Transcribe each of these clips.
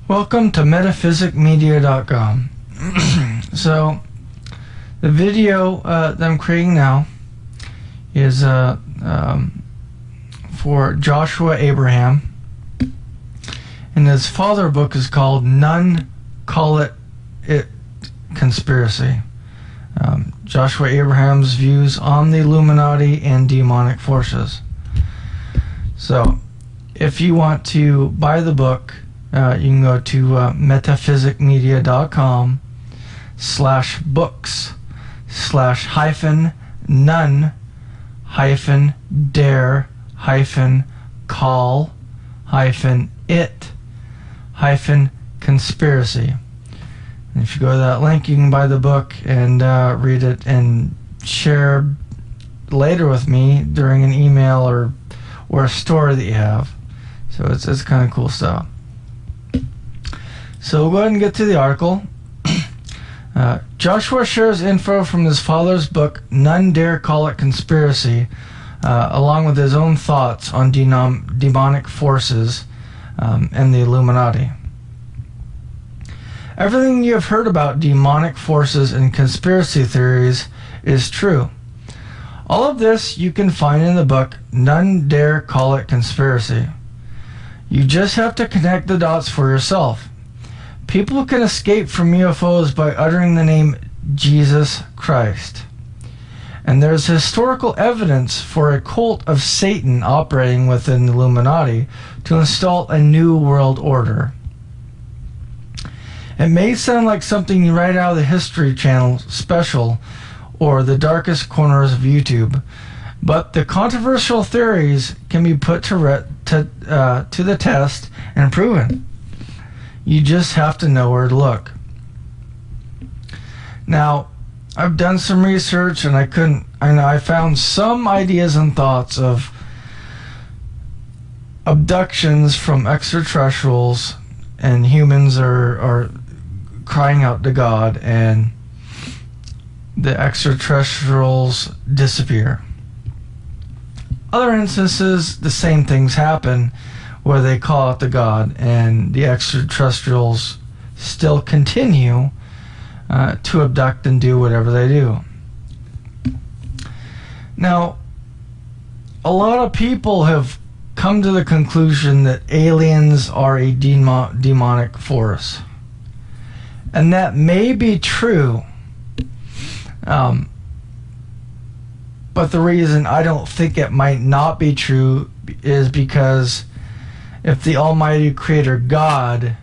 Welcome to metaphysicmedia.com. So, the video that I'm creating now is for Joshua Abraham, and his father book is called None Call It Conspiracy. Joshua Abraham's views on the Illuminati and demonic forces. So, if you want to buy the book, you can go to metaphysicmedia.com/books/hyphen none-hyphen-dare-hyphen-call-hyphen-it-hyphen-conspiracy. And if you go to that link, you can buy the book and read it and share later with me during an email or a story that you have. So it's kind of cool stuff. So we'll go ahead and get to the article. Joshua shares info from his father's book, None Dare Call It Conspiracy, along with his own thoughts on demonic forces and the Illuminati. Everything you have heard about demonic forces and conspiracy theories is true. All of this you can find in the book, None Dare Call It Conspiracy. You just have to connect the dots for yourself. People can escape from UFOs by uttering the name Jesus Christ. And there's historical evidence for a cult of Satan operating within the Illuminati to install a new world order. It may sound like something right out of the History Channel special or the darkest corners of YouTube, but the controversial theories can be put to the test and proven. You just have to know where to look. Now, I've done some research and I found some ideas and thoughts of abductions from extraterrestrials, and humans are crying out to God and the extraterrestrials disappear. Other instances, the same things happen where they call out to God and the extraterrestrials still continue to abduct and do whatever they do. Now, a lot of people have come to the conclusion that aliens are a demonic force. And that may be true. But the reason I don't think it might not be true is because if the Almighty Creator God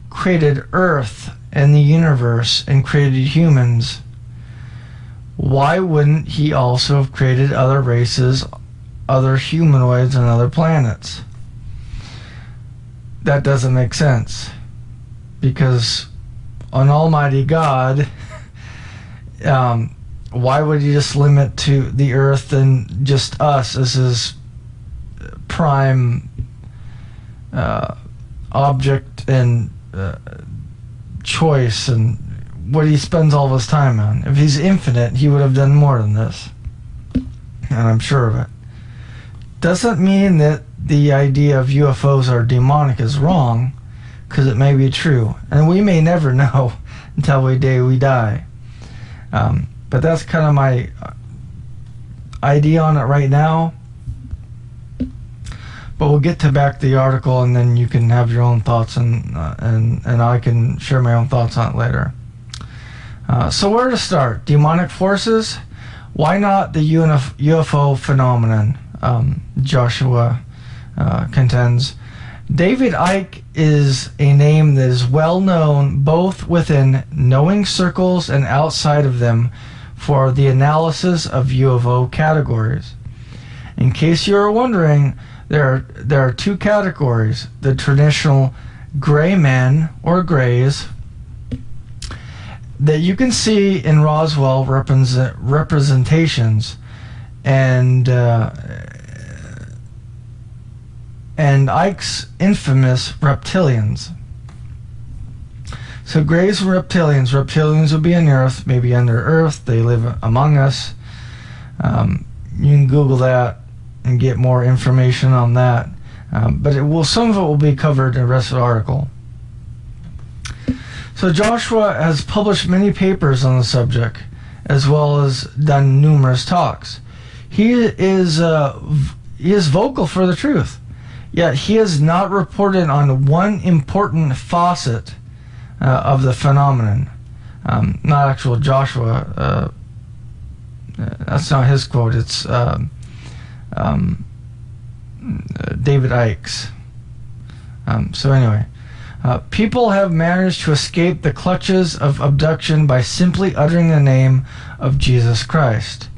created Earth and the universe and created humans, why wouldn't He also have created other races, other humanoids, and other planets? That doesn't make sense. Because an Almighty God, why would He just limit to the Earth and just us as His prime object and choice, and what He spends all of His time on? If He's infinite, He would have done more than this, and I'm sure of it. Doesn't mean that the idea of UFOs are demonic is wrong, because it may be true, and we may never know until we die. But that's kind of my idea on it right now. But we'll get back to the article, and then you can have your own thoughts, and I can share my own thoughts on it later. So where to start? Demonic forces? Why not the UFO phenomenon? Joshua contends. David Icke is a name that is well known both within knowing circles and outside of them for the analysis of UFO categories. In case you are wondering, there are two categories: the traditional gray men or grays that you can see in Roswell representations, and Icke's infamous reptilians. So grays and reptilians. Reptilians would be on Earth, maybe under Earth. They live among us. You can Google that and get more information on that. But some of it will be covered in the rest of the article. So Joshua has published many papers on the subject, as well as done numerous talks. He is vocal for the truth, yet he has not reported on one important facet of the phenomenon. Not actual Joshua. That's not his quote. It's David Icke's. So anyway, people have managed to escape the clutches of abduction by simply uttering the name of Jesus Christ.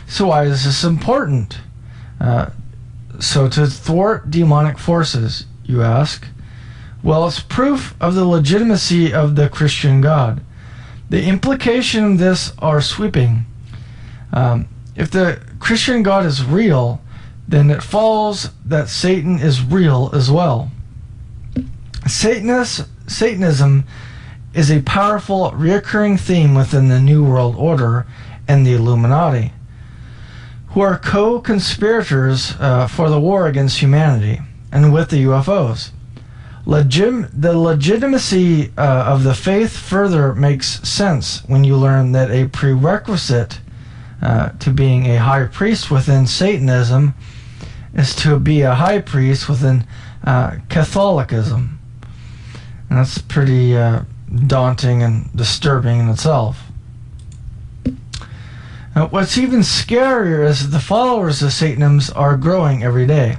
So why is this important? So to thwart demonic forces, you ask? Well, it's proof of the legitimacy of the Christian God. The implications of this are sweeping. If the Christian God is real, then it follows that Satan is real as well. Satanism is a powerful, recurring theme within the New World Order and the Illuminati, who are co-conspirators for the war against humanity and with the UFOs. The legitimacy of the faith further makes sense when you learn that a prerequisite to being a high priest within Satanism is to be a high priest within Catholicism. And that's pretty daunting and disturbing in itself. What's even scarier is that the followers of Satanism are growing every day.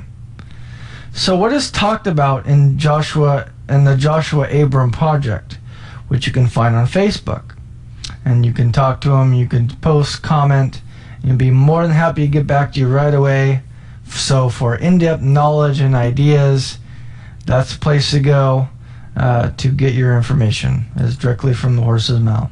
So what is talked about in Joshua and the Joshua Abram Project, which you can find on Facebook? And you can talk to them, you can post, comment, and you'll be more than happy to get back to you right away. So for in-depth knowledge and ideas, that's the place to go to get your information, is directly from the horse's mouth.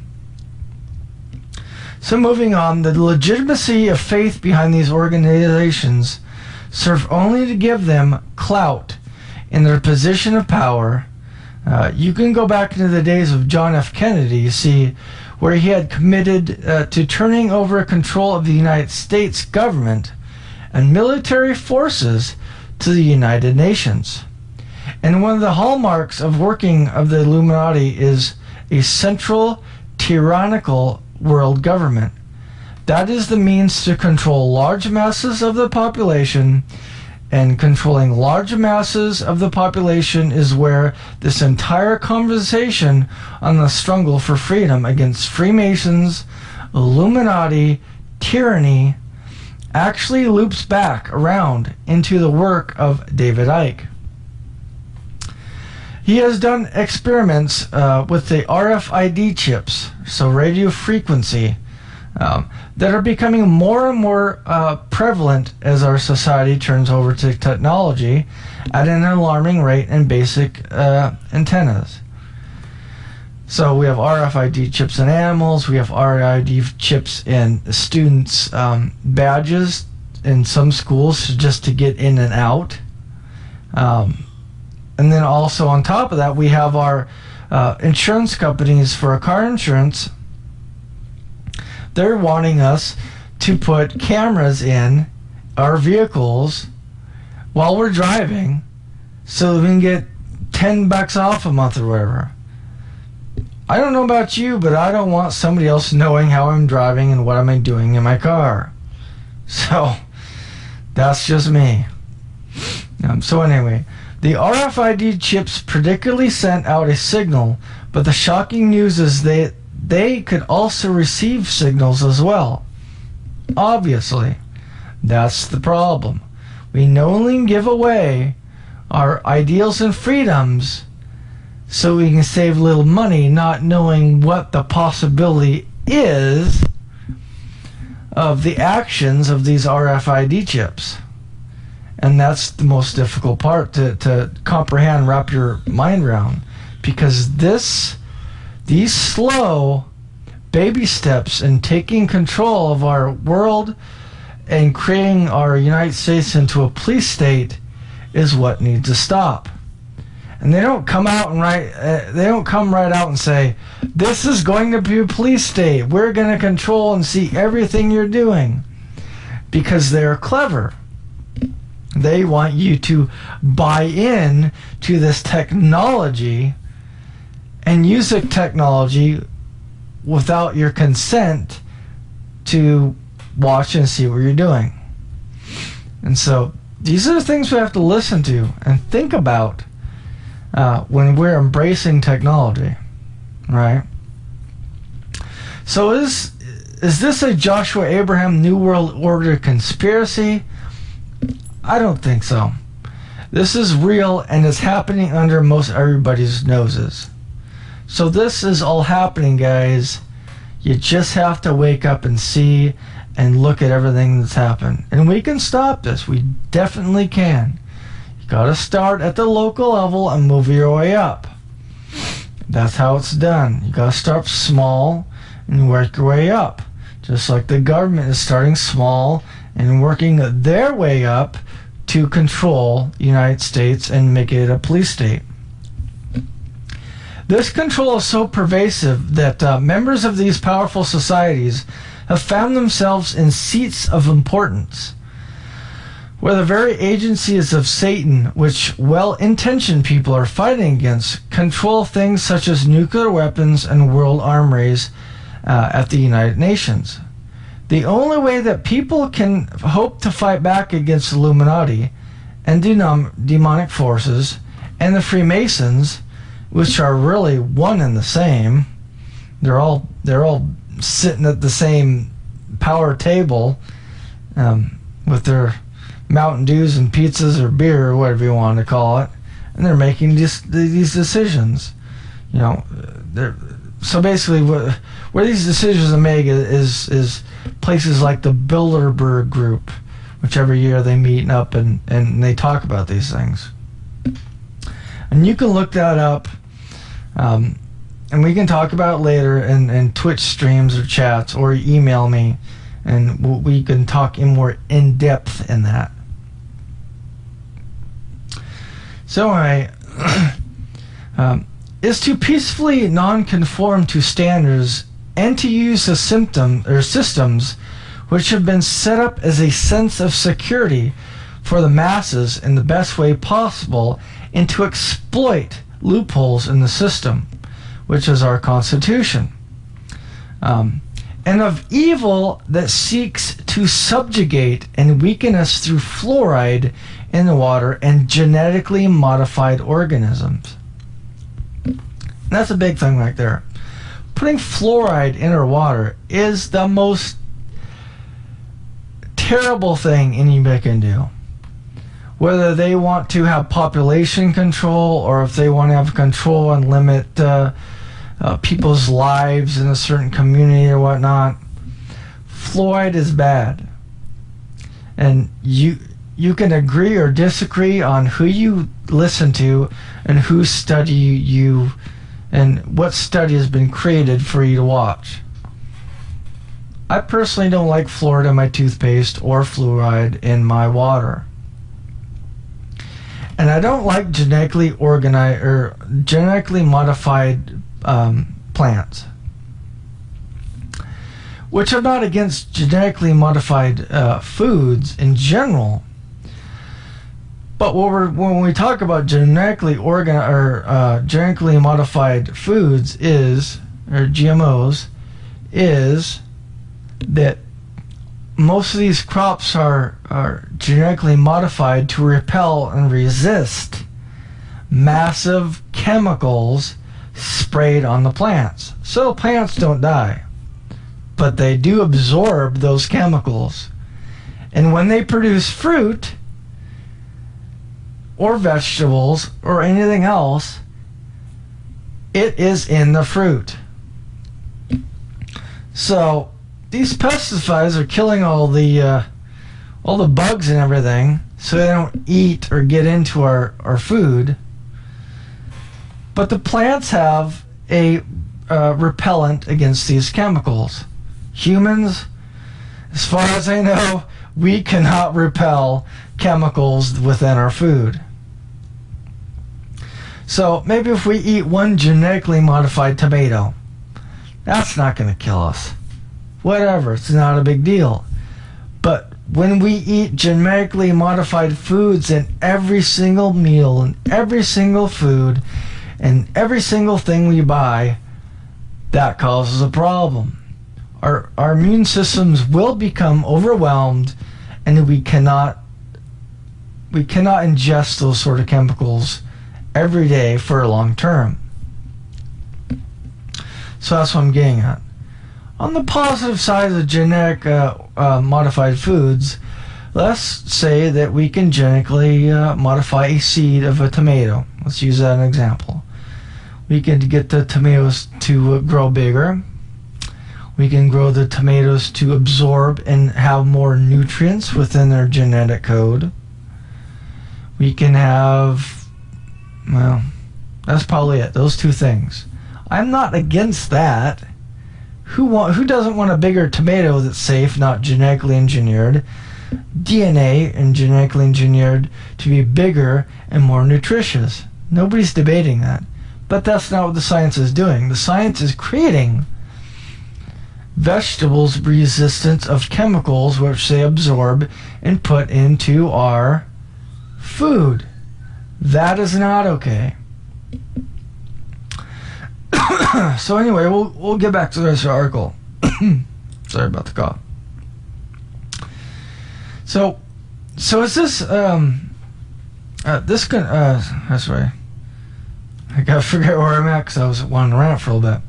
So moving on, the legitimacy of faith behind these organizations serve only to give them clout in their position of power. You can go back into the days of John F. Kennedy, you see, where he had committed to turning over control of the United States government and military forces to the United Nations. And one of the hallmarks of working of the Illuminati is a central, tyrannical world government. That is the means to control large masses of the population, and controlling large masses of the population is where this entire conversation on the struggle for freedom against Freemasons, Illuminati, tyranny, actually loops back around into the work of David Icke. He has done experiments with the RFID chips, so radio frequency, that are becoming more and more prevalent as our society turns over to technology at an alarming rate in basic antennas. So we have RFID chips in animals, we have RFID chips in students' badges in some schools just to get in and out. And then also on top of that, we have our insurance companies for our car insurance. They're wanting us to put cameras in our vehicles while we're driving so that we can get $10 off a month or whatever. I don't know about you, but I don't want somebody else knowing how I'm driving and what I'm doing in my car. So that's just me. So anyway, the RFID chips predictably sent out a signal, but the shocking news is they could also receive signals as well. Obviously, that's the problem. We only give away our ideals and freedoms so we can save a little money, not knowing what the possibility is of the actions of these RFID chips. And that's the most difficult part to comprehend, wrap your mind around, because these slow baby steps in taking control of our world and creating our United States into a police state is what needs to stop. And they don't come out and they don't come right out and say, this is going to be a police state, we're going to control and see everything you're doing, because they're clever. They want you to buy in to this technology and use the technology without your consent to watch and see what you're doing. And so these are the things we have to listen to and think about when we're embracing technology, right? So is this a Joshua Abraham New World Order conspiracy? I don't think so. This is real and is happening under most everybody's noses. So this is all happening, guys. You just have to wake up and see and look at everything that's happened. And we can stop this. We definitely can. You got to start at the local level and move your way up. That's how it's done. You got to start small and work your way up. Just like the government is starting small and working their way up to control the United States and make it a police state. This control is so pervasive that members of these powerful societies have found themselves in seats of importance, where the very agencies of Satan, which well-intentioned people are fighting against, control things such as nuclear weapons and world armories at the United Nations. The only way that people can hope to fight back against the Illuminati and demonic forces and the Freemasons, which are really one and the same, they're all sitting at the same power table with their Mountain Dews and pizzas or beer or whatever you want to call it, and they're making these decisions. You know, so basically where these decisions are made is places like the Bilderberg Group, which every year they meet up and they talk about these things. And you can look that up, and we can talk about it later in Twitch streams or chats, or email me, and we can talk more in depth in that. So anyway, is to peacefully non-conform to standards and to use the systems which have been set up as a sense of security for the masses in the best way possible, and to exploit loopholes in the system, which is our Constitution, and of evil that seeks to subjugate and weaken us through fluoride in the water and genetically modified organisms. And that's a big thing right there. Putting fluoride in our water is the most terrible thing anybody can do. Whether they want to have population control or if they want to have control and limit people's lives in a certain community or whatnot, fluoride is bad. And you can agree or disagree on who you listen to and whose study you and what study has been created for you to watch. I personally don't like fluoride in my toothpaste or fluoride in my water. And I don't like genetically modified plants, which are not against genetically modified foods in general. But when we talk about genetically modified foods or GMOs, is that most of these crops are genetically modified to repel and resist massive chemicals sprayed on the plants. So plants don't die, but they do absorb those chemicals. And when they produce fruit or vegetables or anything else, it is in the fruit. So these pesticides are killing all the bugs and everything, so they don't eat or get into our food. But the plants have a repellent against these chemicals. Humans, as far as I know, we cannot repel chemicals within our food. So maybe if we eat one genetically modified tomato, that's not going to kill us. Whatever, it's not a big deal. But when we eat genetically modified foods in every single meal and every single food, And every single thing we buy, that causes a problem. Our immune systems will become overwhelmed, and we cannot ingest those sort of chemicals every day for a long term. So that's what I'm getting at. On the positive side of the genetic modified foods, let's say that we can genetically modify a seed of a tomato. Let's use that as an example. We can get the tomatoes to grow bigger. We can grow the tomatoes to absorb and have more nutrients within their genetic code. We can have, well, that's probably it. Those two things. I'm not against that. Who doesn't want a bigger tomato that's safe, not genetically engineered? DNA and genetically engineered to be bigger and more nutritious. Nobody's debating that. But that's not what the science is doing. The science is creating vegetables resistant of chemicals which they absorb and put into our food. That is not okay. So anyway, we'll get back to the rest of the article. Sorry about the cough. So is this that's right. I gotta figure out where I'm at because I was wandering around for a little bit.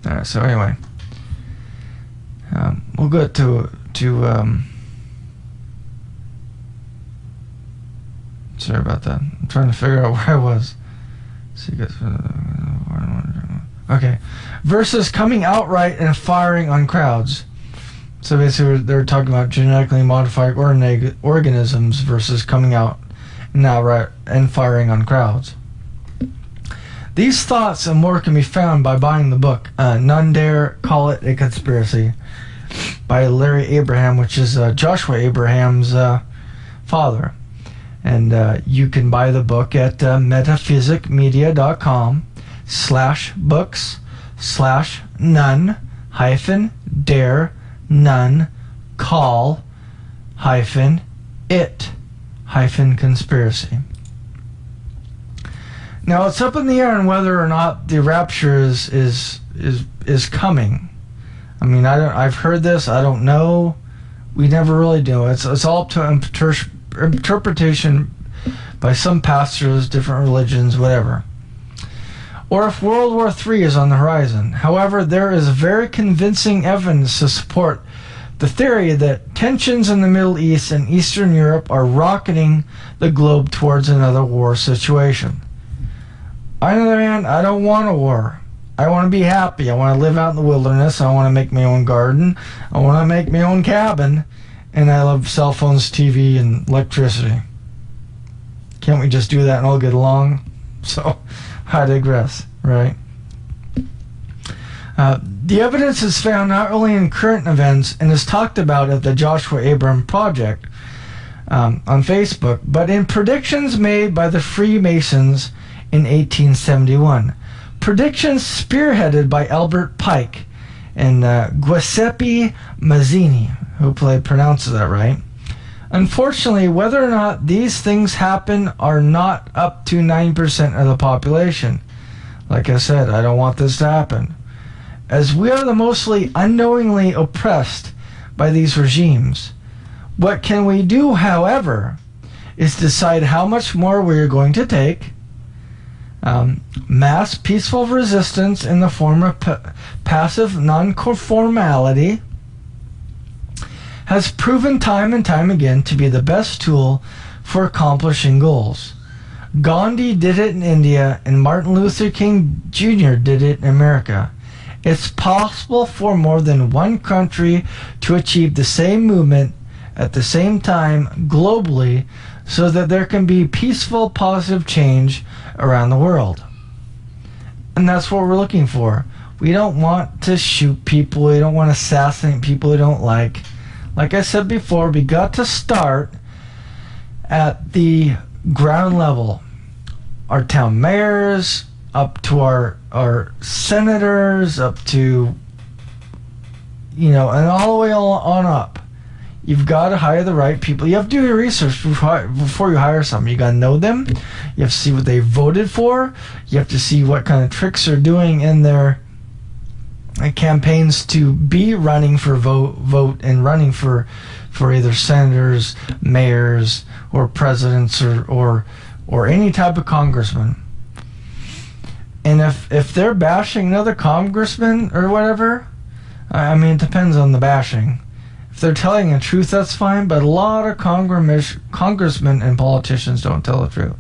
Alright, so anyway, we'll go to sorry about that. I'm trying to figure out where I was. So you guys, okay, versus coming outright and firing on crowds. So basically, they're talking about genetically modified organisms versus coming out and outright and firing on crowds. These thoughts and more can be found by buying the book None Dare Call It a Conspiracy by Larry Abraham, which is Joshua Abraham's father. And you can buy the book at metaphysicmedia.com/books/none-call-it-conspiracy. Now it's up in the air on whether or not the rapture is coming. I mean, I've heard this. I don't know. We never really do. It's all up to interpretation by some pastors, different religions, whatever. Or if World War III is on the horizon. However, there is very convincing evidence to support the theory that tensions in the Middle East and Eastern Europe are rocketing the globe towards another war situation. On the other hand, I don't want a war. I want to be happy. I want to live out in the wilderness. I want to make my own garden. I want to make my own cabin. And I love cell phones, TV, and electricity. Can't we just do that and all get along? So, I digress, right? The evidence is found not only in current events and is talked about at the Joshua Abraham Project on Facebook, but in predictions made by the Freemasons in 1871. Predictions spearheaded by Albert Pike and Giuseppe Mazzini. Hopefully I pronounced that right. Unfortunately, whether or not these things happen are not up to 9% of the population. Like I said, I don't want this to happen. As we are the mostly unknowingly oppressed by these regimes. What can we do, however, is decide how much more we are going to take. Mass peaceful resistance in the form of passive non-conformality has proven time and time again to be the best tool for accomplishing goals. Gandhi did it in India, and Martin Luther King Jr. did it in America. It's possible for more than one country to achieve the same movement at the same time globally so that there can be peaceful, positive change around the world. And that's what we're looking for. We don't want to shoot people. We don't want to assassinate people we don't like. Like I said before, we got to start at the ground level. Our town mayors, up to our senators, up to, and all the way on up. you've got to hire the right people. You have to do your research before you hire someone. You got to know them. You have to see what they voted for. You have to see what kind of tricks they're doing in their campaigns to be running for vote and running for either senators, mayors, or presidents, or any type of congressman. And if they're bashing another congressman or whatever, I mean, it depends on the bashing. If they're telling the truth, that's fine, but a lot of congressmen and politicians don't tell the truth.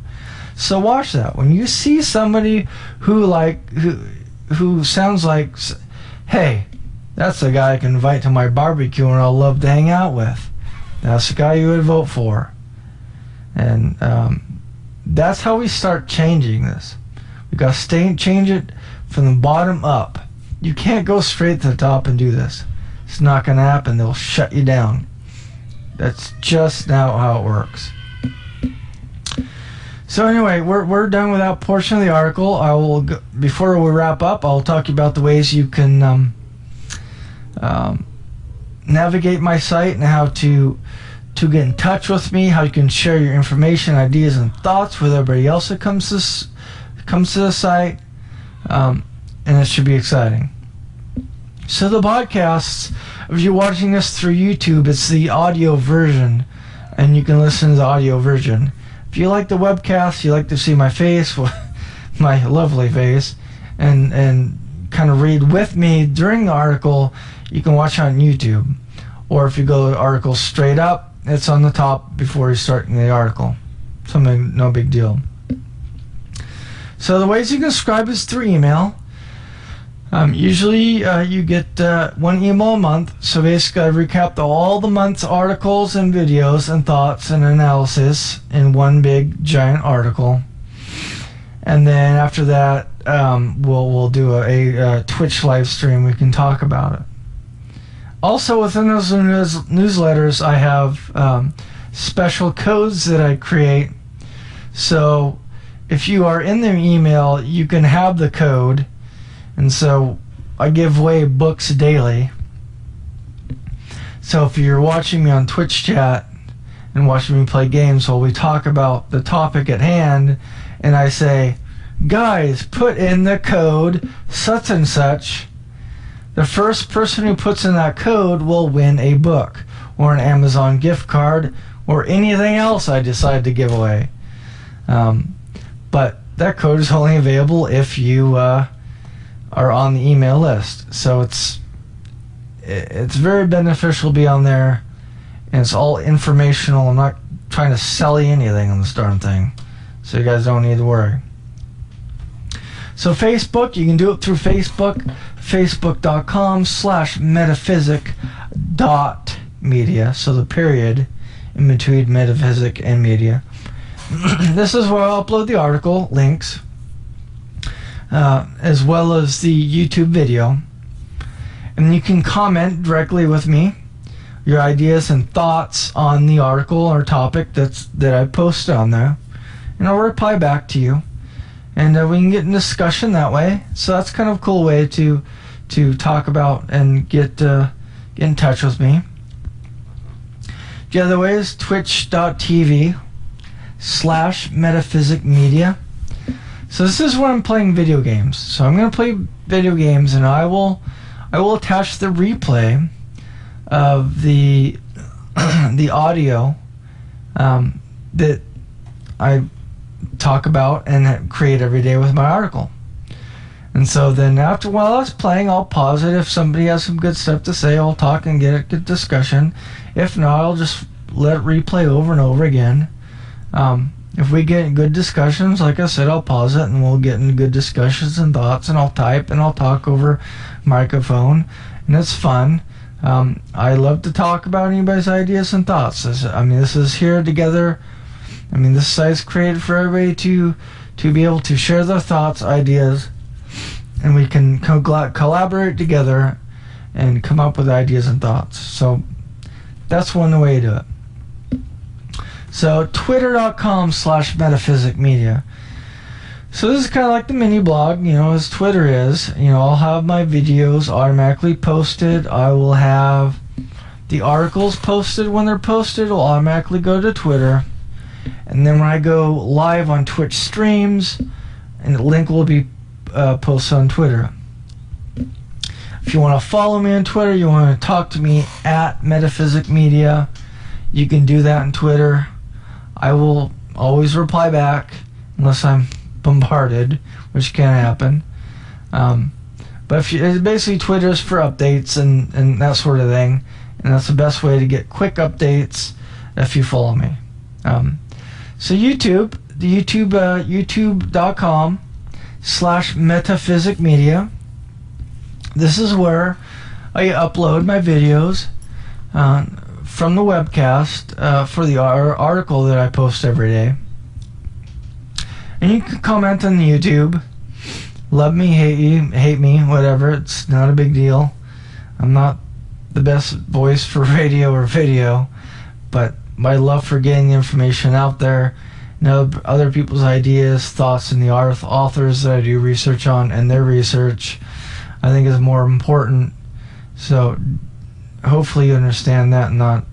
So watch that. When you see somebody who sounds like, hey, that's the guy I can invite to my barbecue and I'll love to hang out with. That's the guy you would vote for. And that's how we start changing this. We got to change it from the bottom up. You can't go straight to the top and do this. It's not going to happen. They'll shut you down. That's just not how it works. So anyway, we're done with that portion of the article. I will before we wrap up, I'll talk about the ways you can navigate my site and how to get in touch with me, how you can share your information, ideas, and thoughts with everybody else that comes to the site, and it should be exciting. So the podcasts, if you're watching this through YouTube, it's the audio version, and you can listen to the audio version. If you like the webcast, you like to see my face, my lovely face, and kind of read with me during the article, you can watch on YouTube. Or if you go to the article straight up, it's on the top before you start the article. Something, no big deal. So the ways you can subscribe is through email. Usually you get one email a month. So basically I recap all the month's articles and videos and thoughts and analysis in one big giant article. And then after that we'll do a Twitch live stream. We can talk about it. Also within those newsletters I have special codes that I create. So if you are in the email, you can have the code. And so I give away books daily. So if you're watching me on Twitch chat and watching me play games while we talk about the topic at hand, and I say, guys, put in the code such and such, the first person who puts in that code will win a book or an Amazon gift card or anything else I decide to give away. But that code is only available if you are on the email list. So it's very beneficial to be on there, and it's all informational. I'm not trying to sell you anything on this darn thing, so you guys don't need to worry. So Facebook, you can do it through Facebook, facebook.com/metaphysic.media, so the period in between metaphysic and media. This is where I'll upload the article links, as well as the YouTube video. And you can comment directly with me your ideas and thoughts on the article or topic that I posted on there, and I'll reply back to you, and we can get in discussion that way. So that's kind of a cool way to talk about and get in touch with me. The other way is twitch.tv/metaphysicmedia. So this is when I'm playing video games. So I'm going to play video games, and I will attach the replay of the audio that I talk about and create every day with my article. And so then after while I was playing, I'll pause it. If somebody has some good stuff to say, I'll talk and get a good discussion. If not, I'll just let it replay over and over again. If we get good discussions, like I said, I'll pause it and we'll get into good discussions and thoughts, and I'll type and I'll talk over microphone, and it's fun. I love to talk about anybody's ideas and thoughts. This is here together. This site's created for everybody to be able to share their thoughts, ideas, and we can collaborate together and come up with ideas and thoughts. So that's one way to do it. So twitter.com/metaphysicmedia. So this is kind of like the mini blog, as Twitter is. I'll have my videos automatically posted. I will have the articles posted, when they're posted, will automatically go to Twitter. And then when I go live on Twitch streams, and the link will be posted on Twitter. If you want to follow me on Twitter, you want to talk to me at Metaphysic Media, you can do that on Twitter. I will always reply back unless I'm bombarded, which can happen. But if you, basically Twitter is for updates and that sort of thing, and that's the best way to get quick updates if you follow me. So YouTube, the youtube.com/metaphysicmedia. This is where I upload my videos from the webcast for the article that I post every day. And you can comment on YouTube. Love me, hate me, whatever. It's not a big deal. I'm not the best voice for radio or video, but my love for getting the information out there, other people's ideas, thoughts, and the authors that I do research on and their research, I think is more important. So hopefully you understand that and not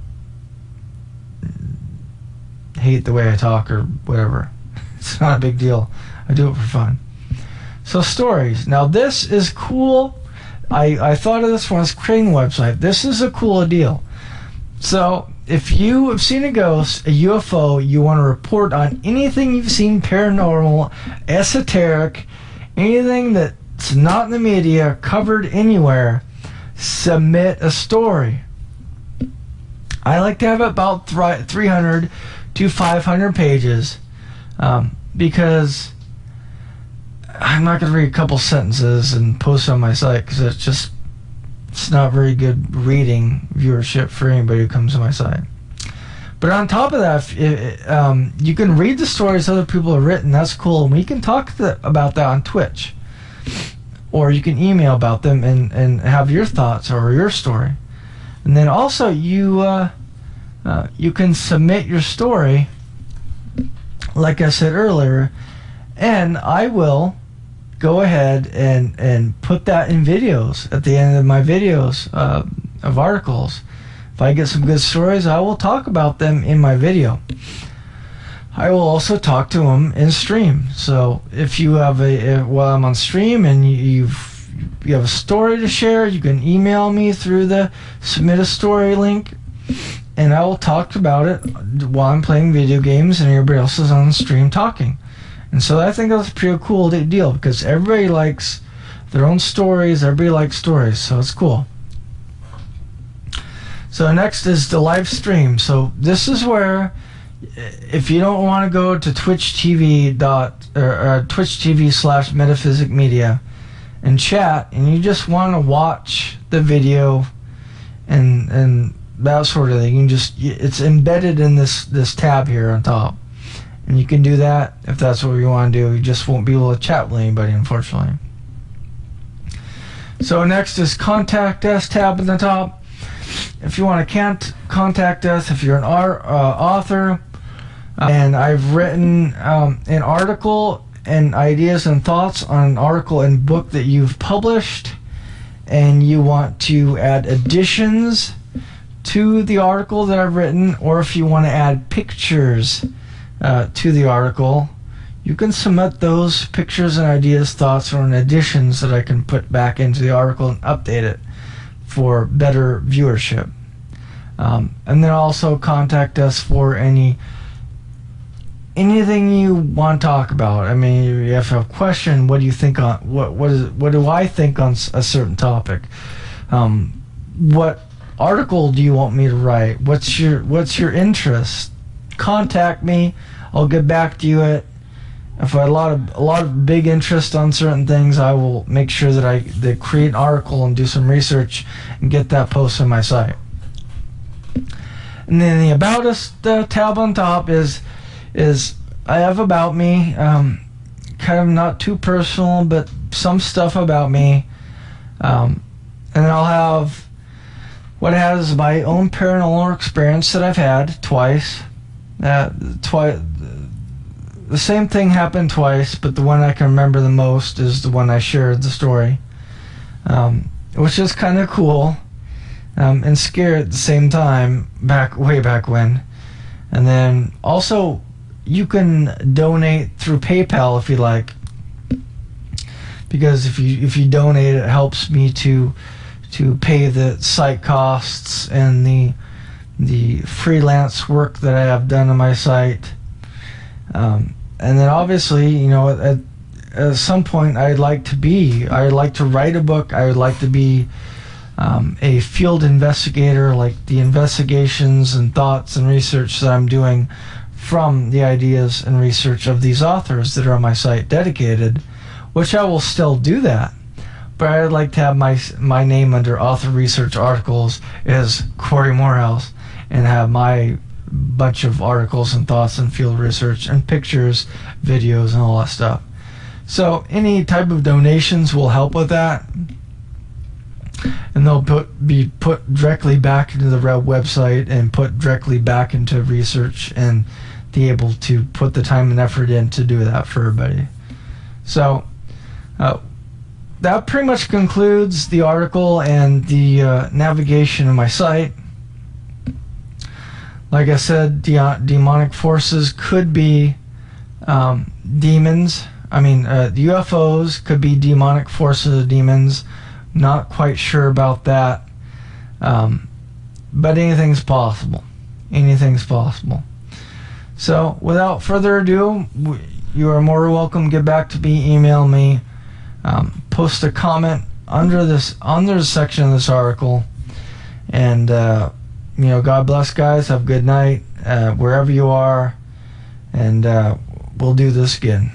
hate the way I talk or whatever. It's not a big deal. I do it for fun. So stories. Now this is cool. I thought of this when I was creating the website. This is a cool deal. So if you have seen a ghost, a UFO, you want to report on anything you've seen paranormal, esoteric, anything that's not in the media, covered anywhere, submit a story. I like to have about 300 to 500 pages because I'm not going to read a couple sentences and post on my site because it's not very good reading viewership for anybody who comes to my site. But on top of that, you can read the stories other people have written. That's cool. And we can talk about that on Twitch. Or you can email about them and have your thoughts or your story. And then also you can submit your story, like I said earlier, and I will go ahead and put that in videos at the end of my videos of articles. If I get some good stories, I will talk about them in my video. I will also talk to them in stream. So if you have while I'm on stream and you have a story to share, you can email me through the submit a story link, and I will talk about it while I'm playing video games and everybody else is on stream talking. And so I think that's a pretty cool deal because everybody likes their own stories. Everybody likes stories, so it's cool. So next is the live stream. So this is where, if you don't want to go to Twitch TV/metaphysicmedia and chat, and you just want to watch the video and that sort of thing, you can it's embedded in this tab here on top. And you can do that if that's what you want to do. You just won't be able to chat with anybody, unfortunately. So next is Contact Us tab at the top. If you want to contact us, if you're an author, and I've written an article and ideas and thoughts on an article and book that you've published, and you want to add additions to the article that I've written, or if you want to add pictures to the article, you can submit those pictures and ideas, thoughts, or additions that I can put back into the article and update it for better viewership. And then also contact us for anything you want to talk about. I mean, if you have a question, what do you think on what do I think on a certain topic? What article do you want me to write? What's your interest? Contact me. I'll get back to you. If I have a lot of big interest on certain things, I will make sure that I create an article and do some research and get that posted on my site. And then the About Us tab on top is I have about me, kind of not too personal, but some stuff about me, and then I'll have what has my own paranormal experience that I've had twice. The same thing happened twice, but the one I can remember the most is the one I shared the story, which is kind of cool. and scary at the same time, way back when. And then also, you can donate through PayPal if you like, because if you donate, it helps me to pay the site costs and the freelance work that I have done on my site. And then obviously, at some point, I'd like to write a book. I would like to be a field investigator, like the investigations and thoughts and research that I'm doing from the ideas and research of these authors that are on my site dedicated, which I will still do that. But I'd like to have my name under author research articles as Corey Morehouse, and have my bunch of articles and thoughts and field research and pictures, videos, and all that stuff. So any type of donations will help with that, and they'll be put directly back into the website and put directly back into research, and be able to put the time and effort in to do that for everybody. So that pretty much concludes the article and the navigation of my site. Like I said, demonic forces could be demons. The UFOs could be demonic forces or demons. Not quite sure about that. But anything's possible. Anything's possible. So, without further ado, you are more welcome. Get back to me, email me, post a comment under the section of this article, and God bless, guys. Have a good night wherever you are, and we'll do this again.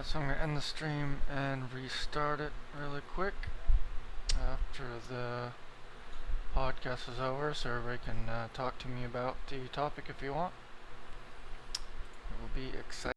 Alright, so I'm going to end the stream and restart it really quick after the podcast is over, so everybody can talk to me about the topic if you want. It will be exciting.